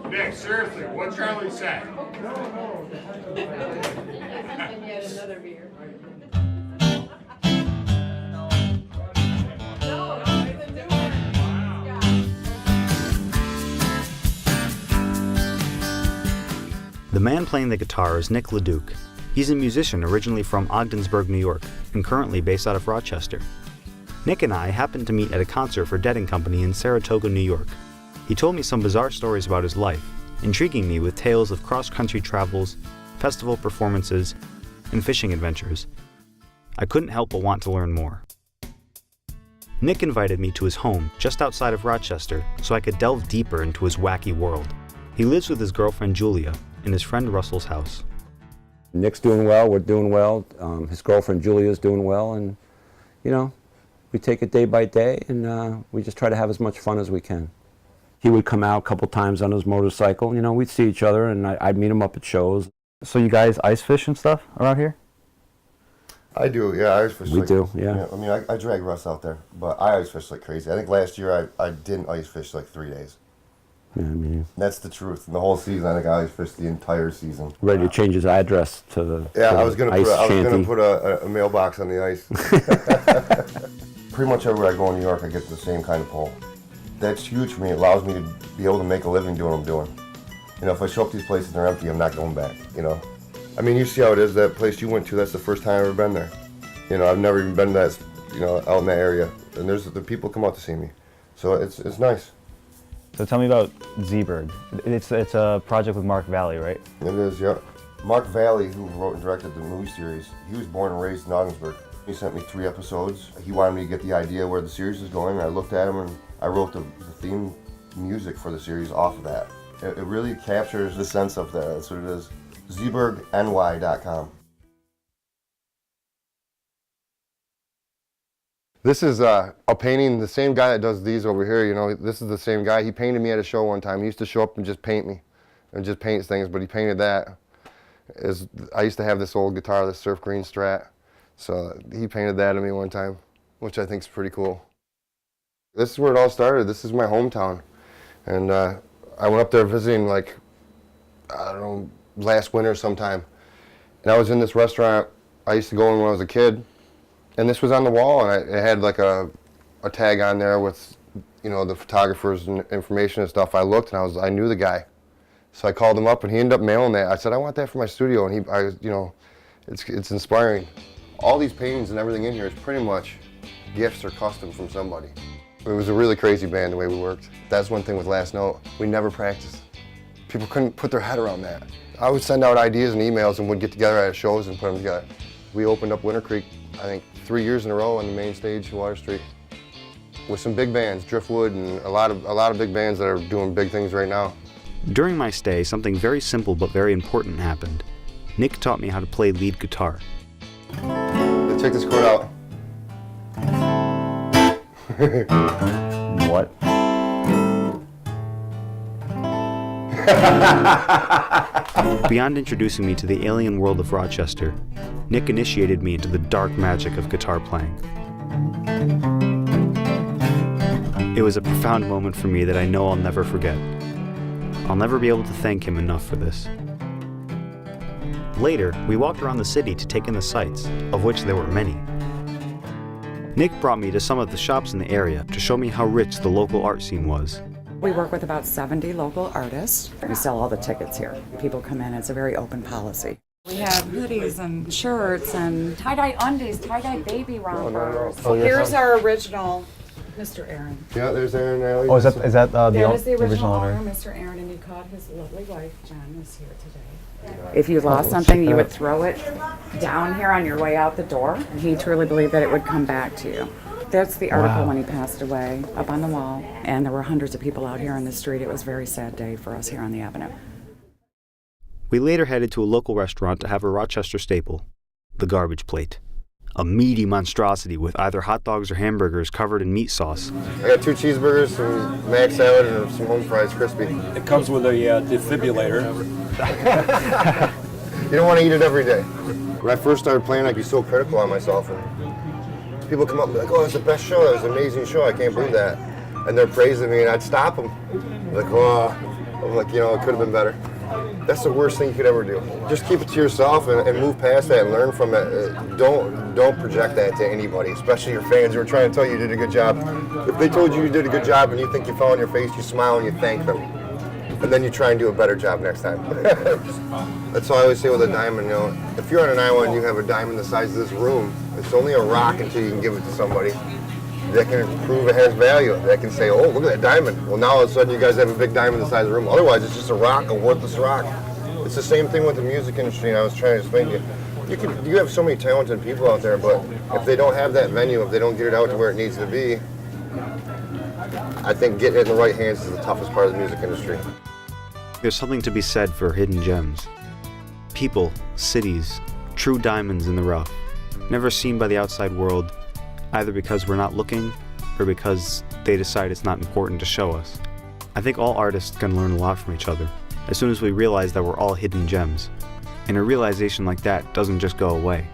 Nick, seriously, what Charlie say? And yet another beer. The man playing the guitar is Nick LeDuc. He's a musician originally from Ogdensburg, New York, and currently based out of Rochester. Nick and I happened to meet at a concert for Dead & Company in Saratoga, New York. He told me some bizarre stories about his life, intriguing me with tales of cross-country travels, festival performances, and fishing adventures. I couldn't help but want to learn more. Nick invited me to his home just outside of Rochester so I could delve deeper into his wacky world. He lives with his girlfriend Julia in his friend Russell's house. Nick's doing well, we're doing well, his girlfriend Julia's doing well, and you know, we take it day by day and we just try to have as much fun as we can. He would come out a couple times on his motorcycle, you know, we'd see each other and I'd meet him up at shows. So you guys ice fish and stuff around here? I do, yeah, I ice fish. We do, yeah. I mean, I drag Russ out there, but I ice fish like crazy. I think last year I didn't ice fish like 3 days. Yeah, I mean, that's the truth. In the whole season, I think I ice fished the entire season. Ready to change his address to the yeah, to I was gonna put a mailbox on the ice. Pretty much everywhere I go in New York, I get the same kind of pull. That's huge for me. It allows me to be able to make a living doing what I'm doing. You know, if I show up these places and they're empty, I'm not going back, you know. I mean, you see how it is, that place you went to, that's the first time I've ever been there. You know, I've never even been to that, you know, out in that area. And the people come out to see me. So it's nice. So tell me about zBurg. It's a project with Mark Valley, right? It is, yeah. Mark Valley, who wrote and directed the movie series, he was born and raised in Ogdensburg. He sent me 3 episodes. He wanted me to get the idea where the series is going. I looked at him and I wrote the theme music for the series off of that. It really captures the sense of that. That's what it is. zBurgNY.com. This is a painting, the same guy that does these over here, you know, this is the same guy. He painted me at a show one time. He used to show up and just paint me, and just paints things, but he painted that. I used to have this old guitar, this Surf Green Strat, so he painted that to me one time, which I think is pretty cool. This is where it all started. This is my hometown, and I went up there visiting, like, I don't know, last winter sometime, and I was in this restaurant I used to go in when I was a kid. And this was on the wall, and it had like a tag on there with, you know, the photographer's information and stuff. I looked, and I knew the guy, so I called him up, and he ended up mailing that. I said, I want that for my studio, and you know, it's inspiring. All these paintings and everything in here is pretty much gifts or custom from somebody. It was a really crazy band the way we worked. That's one thing with Last Note. We never practiced. People couldn't put their head around that. I would send out ideas and emails, and would get together at shows and put them together. We opened up Winter Creek, I think, 3 years in a row on the main stage in Water Street with some big bands, Driftwood, and a lot of big bands that are doing big things right now. During my stay, something very simple but very important happened. Nick taught me how to play lead guitar. Let's check this chord out. What? Beyond introducing me to the alien world of Rochester, Nick initiated me into the dark magic of guitar playing. It was a profound moment for me that I know I'll never forget. I'll never be able to thank him enough for this. Later, we walked around the city to take in the sights, of which there were many. Nick brought me to some of the shops in the area to show me how rich the local art scene was. We work with about 70 local artists. We sell all the tickets here. People come in, it's a very open policy. We have hoodies and shirts and tie-dye undies, tie-dye baby rompers. Here's our original Mr. Aaron. Yeah, there's Aaron. Oh, is that the original owner, Mr. Aaron, and he caught his lovely wife, Jen, is here today. If you lost something, you would throw it down here on your way out the door. He truly believed that it would come back to you. That's the article when he passed away, up on the wall. And there were hundreds of people out here on the street. It was a very sad day for us here on the Avenue. We later headed to a local restaurant to have a Rochester staple, the garbage plate. A meaty monstrosity with either hot dogs or hamburgers covered in meat sauce. I got 2 cheeseburgers, some mac salad, and some home fries, crispy. It comes with a defibrillator. You don't want to eat it every day. When I first started playing, I'd be so critical on myself. And people come up and be like, oh, that's the best show. That was an amazing show. I can't believe that. And they're praising me, and I'd stop them. Like, oh, like, you know, it could have been better. That's the worst thing you could ever do. Just keep it to yourself and move past that and learn from it. Don't project that to anybody, especially your fans who are trying to tell you did a good job. If they told you did a good job and you think you fell on your face, you smile and you thank them. And then you try and do a better job next time. That's all I always say with a diamond, you know. If you're on an island and you have a diamond the size of this room, it's only a rock until you can give it to somebody that can prove it has value. That can say, oh, look at that diamond. Well, now all of a sudden you guys have a big diamond the size of the room. Otherwise, it's just a rock, a worthless rock. It's the same thing with the music industry, and I was trying to explain to you. You have so many talented people out there, but if they don't have that venue, if they don't get it out to where it needs to be, I think getting it in the right hands is the toughest part of the music industry. There's something to be said for hidden gems. People, cities, true diamonds in the rough, never seen by the outside world, either because we're not looking or because they decide it's not important to show us. I think all artists can learn a lot from each other as soon as we realize that we're all hidden gems. And a realization like that doesn't just go away.